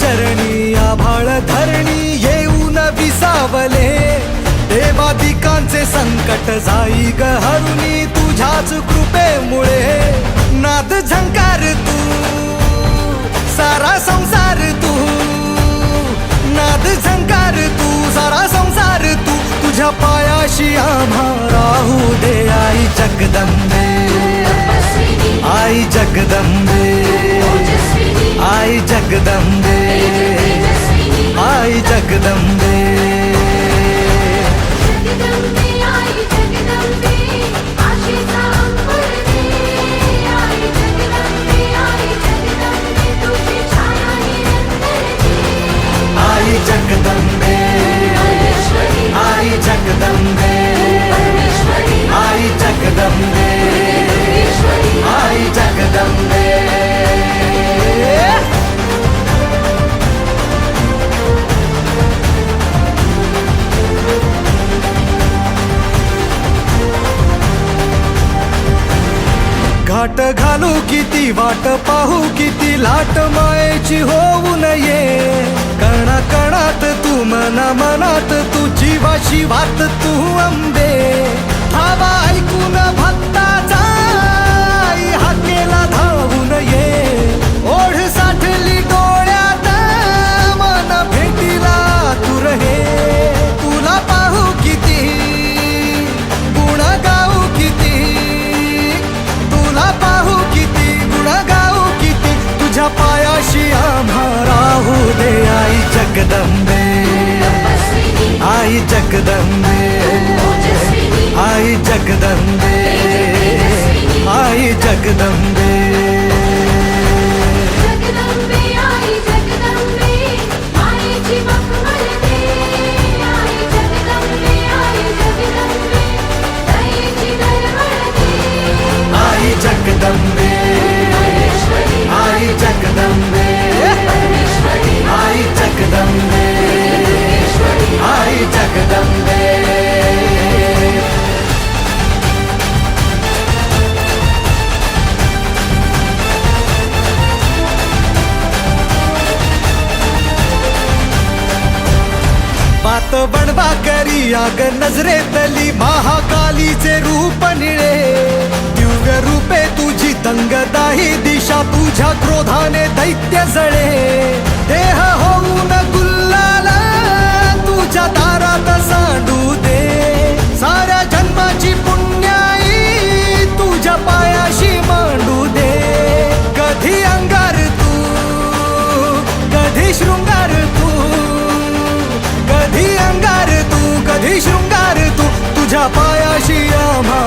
चरणी आभाळ धरणी येऊन विसावले देवादिकांचे संकट जाई ग हरुणी तुझ्याच कृपेमुळे नाद झंकार तू सारा संसार तू नाद झंकार तू सारा संसार तू तुझ्या पायाशी आम्हा राहू दे आई जगदंबे आई जगदंबे आई जगदंबे आई जगदंबे आई जगदंबे आई जगदंबे आई जगदंबे आई जगदंबे घाट घालू किती वाट पाहू किती लाट मायेची होऊ नये कणा कणात तू मना मनात तू जीवाशी वात तू अंबे धावा ऐकून भक्ताचा आई हाकेला धावून ये ओढ साठली डोळ्यात मन भेटीला तू रहे तुला पाहू किती गुण गाऊ किती तुला पाहू किती गुण गाऊ किती तुझ्या पायाशी आम्हा राहू दे आई जगदंबे आई जगदंबे आई जगदंबे आई जगदंबे आई जगदंबे आई जगदंबे आई जगदंबे आई जगदंबे बात बनवा करी आग नजरेतली महाकालीचे रूप निळे दिव्य रूपे तुझी तंगदाही दिशा तुझ्या क्रोधाने दैत्य जळे देह होऊन गुल्लाला तुझ्या दारात सांडू दे साऱ्या जन्माची पुण्याई तुझ्या पायाशी मांडू दे कधी अंगार तू कधी शृंगार तू कधी अंगार तू कधी शृंगार तू तुझ्या पायाशी आम्हा